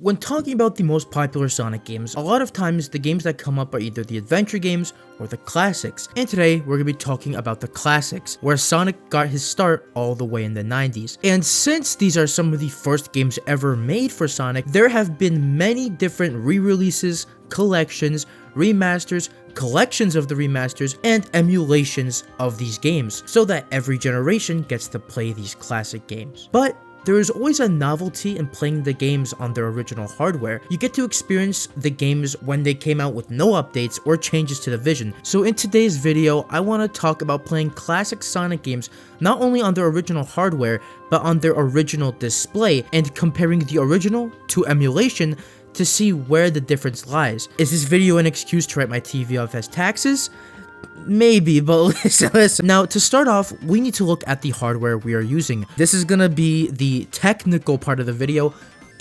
When talking about the most popular Sonic games, a lot of times the games that come up are either the adventure games or the classics. And today we're going to be talking about the classics, where Sonic got his start all the way in the 90s. And since these are some of the first games ever made for Sonic, there have been many different re-releases, collections, remasters, collections of the remasters, and emulations of these games, so that every generation gets to play these classic games. But there is always a novelty in playing the games on their original hardware. You get to experience the games when they came out with no updates or changes to the vision. So in today's video, I want to talk about playing classic Sonic games not only on their original hardware, but on their original display, and comparing the original to emulation to see where the difference lies. Is this video an excuse to write my TV off as taxes? Maybe, but listen. Now, to start off, we need to look at the hardware we are using. This is gonna be the technical part of the video,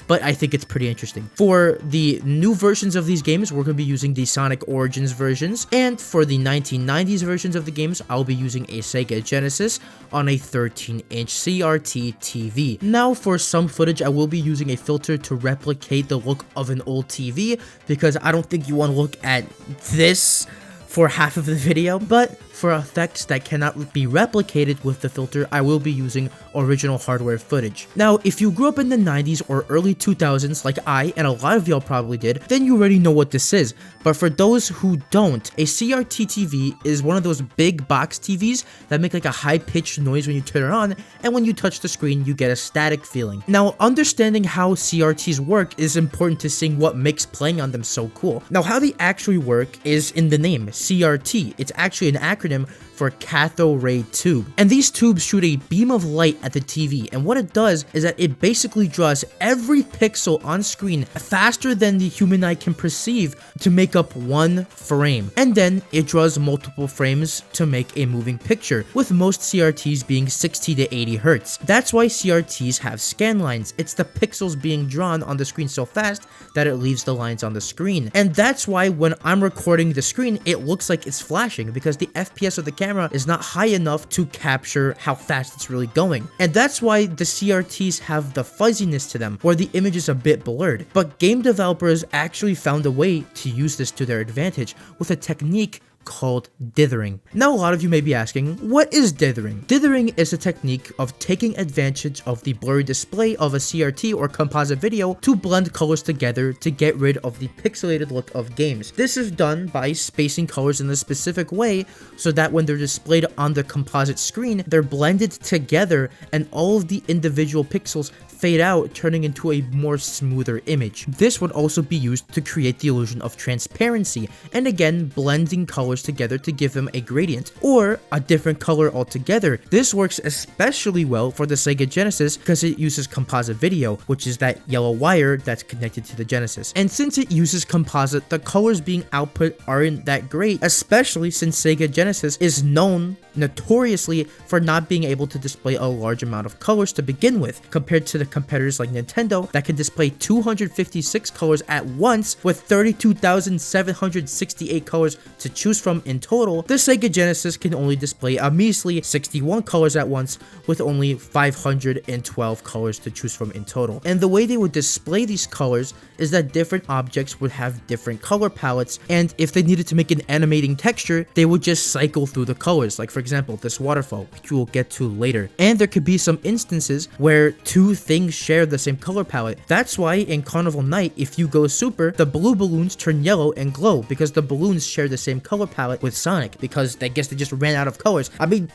but I think it's pretty interesting. For the new versions of these games, we're gonna be using the Sonic Origins versions, and for the 1990s versions of the games, I'll be using a Sega Genesis on a 13-inch CRT TV. Now, for some footage, I will be using a filter to replicate the look of an old TV, because I don't think you wanna look at this for half of the video, but for effects that cannot be replicated with the filter, I will be using original hardware footage. Now, if you grew up in the 90s or early 2000s like I and a lot of y'all probably did, then you already know what this is. But for those who don't, a CRT TV is one of those big box TVs that make like a high-pitched noise when you turn it on, and when you touch the screen, you get a static feeling. Now, understanding how CRTs work is important to seeing what makes playing on them so cool. Now, how they actually work is in the name, CRT. It's actually an acronym for cathode ray tube, and these tubes shoot a beam of light at the TV, and what it does is that it basically draws every pixel on screen faster than the human eye can perceive to make up one frame, and then it draws multiple frames to make a moving picture, with most CRTs being 60 to 80 hertz. That's why CRTs have scan lines. It's the pixels being drawn on the screen so fast that it leaves the lines on the screen, and that's why when I'm recording the screen, it looks like it's flashing, because the FPS of the camera is not high enough to capture how fast it's really going. And that's why the CRTs have the fuzziness to them, where the image is a bit blurred. But game developers actually found a way to use this to their advantage with a technique called dithering. Now, a lot of you may be asking, what is dithering? Dithering is a technique of taking advantage of the blurry display of a CRT or composite video to blend colors together to get rid of the pixelated look of games. This is done by spacing colors in a specific way so that when they're displayed on the composite screen, they're blended together and all of the individual pixels fade out, turning into a more smoother image. This would also be used to create the illusion of transparency, and again, blending colors together to give them a gradient, or a different color altogether. This works especially well for the Sega Genesis because it uses composite video, which is that yellow wire that's connected to the Genesis. And since it uses composite, the colors being output aren't that great, especially since Sega Genesis is known notoriously for not being able to display a large amount of colors to begin with, compared to the competitors like Nintendo that can display 256 colors at once with 32,768 colors to choose from in total. The Sega Genesis can only display a measly 61 colors at once with only 512 colors to choose from in total. And the way they would display these colors is that different objects would have different color palettes, and if they needed to make an animating texture, they would just cycle through the colors, like for example this waterfall, which we'll get to later. And there could be some instances where two things share the same color palette. That's why in Carnival Night, if you go super, the blue balloons turn yellow and glow, because the balloons share the same color palette with Sonic, because I guess they just ran out of colors. I mean,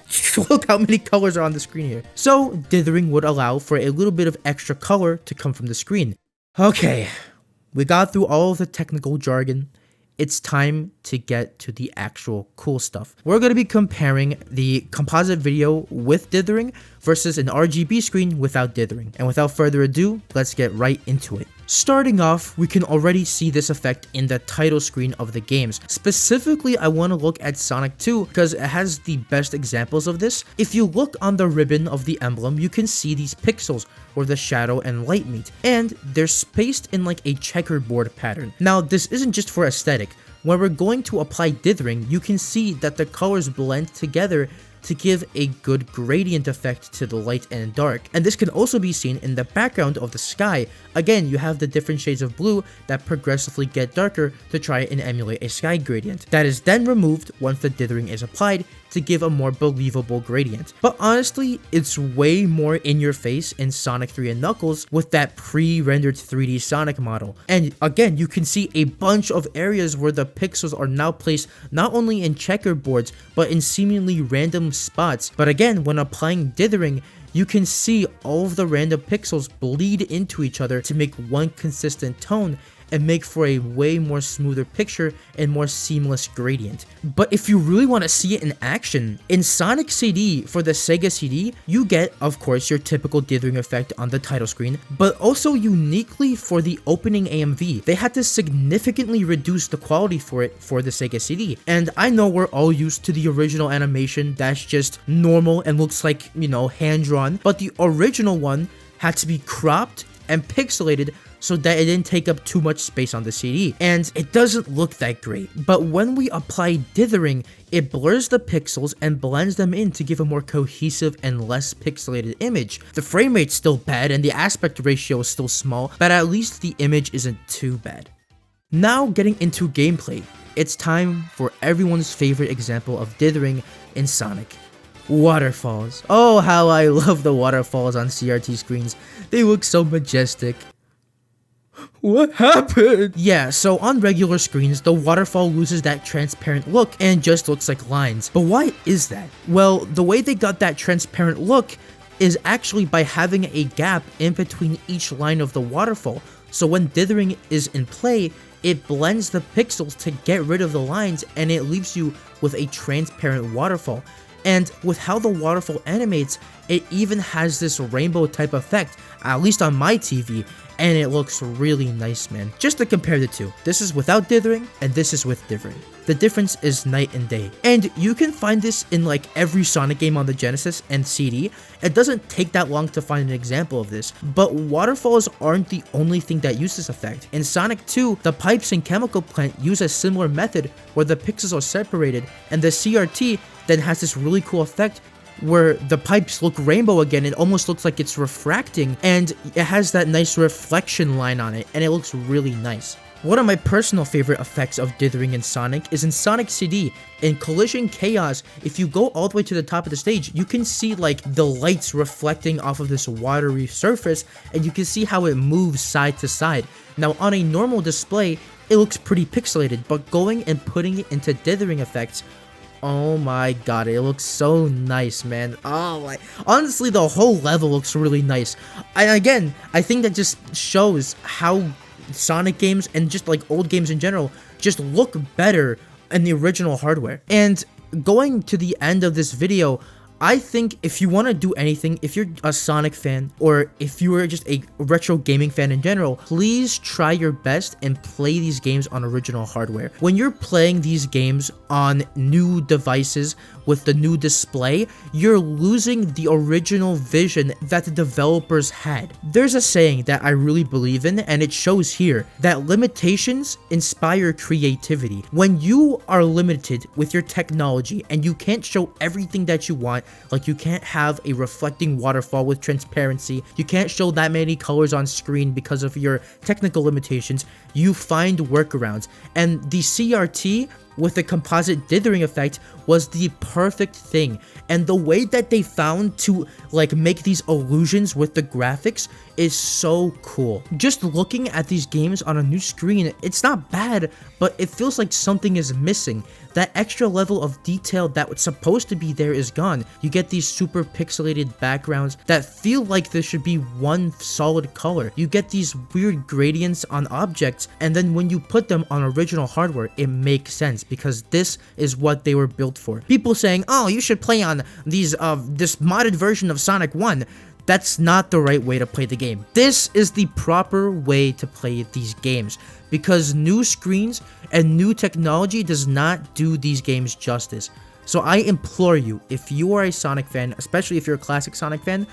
look how many colors are on the screen here. So dithering would allow for a little bit of extra color to come from the screen. Okay, we got through all of the technical jargon. It's time to get to the actual cool stuff. We're going to be comparing the composite video with dithering versus an RGB screen without dithering. And without further ado, let's get right into it. Starting off, we can already see this effect in the title screen of the games. Specifically, I want to look at Sonic 2 because it has the best examples of this. If you look on the ribbon of the emblem, you can see these pixels where the shadow and light meet, and they're spaced in like a checkerboard pattern. Now, this isn't just for aesthetic. When we're going to apply dithering, you can see that the colors blend together to give a good gradient effect to the light and dark. And this can also be seen in the background of the sky. Again, you have the different shades of blue that progressively get darker to try and emulate a sky gradient. That is then removed once the dithering is applied to give a more believable gradient. But honestly, it's way more in your face in Sonic 3 and Knuckles with that pre-rendered 3D Sonic model. And again, you can see a bunch of areas where the pixels are now placed not only in checkerboards, but in seemingly random spots. But again, when applying dithering, you can see all of the random pixels bleed into each other to make one consistent tone and make for a way more smoother picture and more seamless gradient. But if you really want to see it in action, in Sonic CD for the Sega CD, you get, of course, your typical dithering effect on the title screen, but also uniquely for the opening AMV, they had to significantly reduce the quality for it for the Sega CD. And I know we're all used to the original animation that's just normal and looks like, you know, hand-drawn, but the original one had to be cropped and pixelated so that it didn't take up too much space on the CD, and it doesn't look that great. But when we apply dithering, it blurs the pixels and blends them in to give a more cohesive and less pixelated image. The frame rate's still bad and the aspect ratio is still small, but at least the image isn't too bad. Now getting into gameplay, it's time for everyone's favorite example of dithering in Sonic. Waterfalls. Oh, how I love the waterfalls on CRT screens. They look so majestic. What happened? Yeah, so on regular screens, the waterfall loses that transparent look and just looks like lines. But why is that? Well, the way they got that transparent look is actually by having a gap in between each line of the waterfall. So when dithering is in play, it blends the pixels to get rid of the lines and it leaves you with a transparent waterfall. And with how the waterfall animates, it even has this rainbow type effect, at least on my TV, and it looks really nice, man. Just to compare the two, this is without dithering and this is with dithering. The difference is night and day. And you can find this in like every Sonic game on the Genesis and CD. It doesn't take that long to find an example of this, but waterfalls aren't the only thing that use this effect. In Sonic 2, the pipes and chemical plant use a similar method where the pixels are separated, and the CRT then has this really cool effect where the pipes look rainbow again. It almost looks like it's refracting, and it has that nice reflection line on it, and it looks really nice. One of my personal favorite effects of dithering in Sonic is in Sonic CD. In Collision Chaos, if you go all the way to the top of the stage, you can see like the lights reflecting off of this watery surface, and you can see how it moves side to side. Now on a normal display, it looks pretty pixelated, but going and putting it into dithering effects, oh my god, it looks so nice, man. Oh my, honestly, the whole level looks really nice. And again, I think that just shows how Sonic games and just like old games in general just look better in the original hardware. And going to the end of this video, I think if you want to do anything, if you're a Sonic fan or if you are just a retro gaming fan in general, please try your best and play these games on original hardware. When you're playing these games on new devices with the new display, you're losing the original vision that the developers had. There's a saying that I really believe in, and it shows here, that limitations inspire creativity. When you are limited with your technology and you can't show everything that you want, like you can't have a reflecting waterfall with transparency, you can't show that many colors on screen because of your technical limitations, you find workarounds. And the CRT with the composite dithering effect was the perfect thing, and the way that they found to like make these illusions with the graphics is so cool. Just looking at these games on a new screen, it's not bad, but it feels like something is missing. That extra level of detail that was supposed to be there is gone. You get these super pixelated backgrounds that feel like there should be one solid color. You get these weird gradients on objects, and then when you put them on original hardware, it makes sense because this is what they were built for. People saying, oh, you should play on these this modded version of Sonic 1. That's not the right way to play the game. This is the proper way to play these games, because new screens and new technology does not do these games justice. So I implore you, if you are a Sonic fan, especially if you're a classic Sonic fan,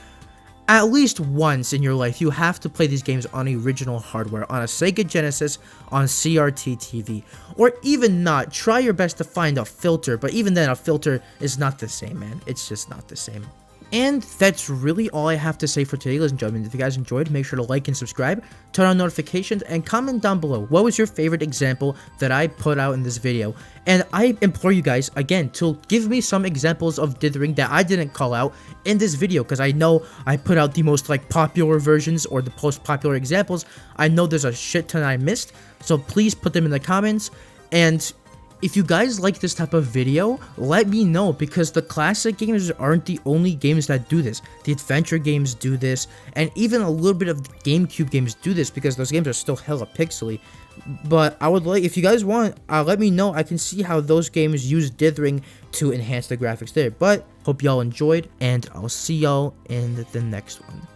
At least once in your life, you have to play these games on original hardware, on a Sega Genesis, on CRT TV, or even not. Try your best to find a filter, but even then, a filter is not the same, man. It's just not the same. And that's really all I have to say for today, ladies and gentlemen. If you guys enjoyed, make sure to like and subscribe, turn on notifications, and comment down below what was your favorite example that I put out in this video. And I implore you guys, again, to give me some examples of dithering that I didn't call out in this video, because I know I put out the most popular versions or the most popular examples. I know there's a shit ton I missed, so please put them in the comments. And if you guys like this type of video, let me know, because the classic games aren't the only games that do this. The adventure games do this, and even a little bit of the GameCube games do this, because those games are still hella pixely. But I would like, if you guys want, let me know. I can see how those games use dithering to enhance the graphics there. But hope y'all enjoyed, and I'll see y'all in the next one.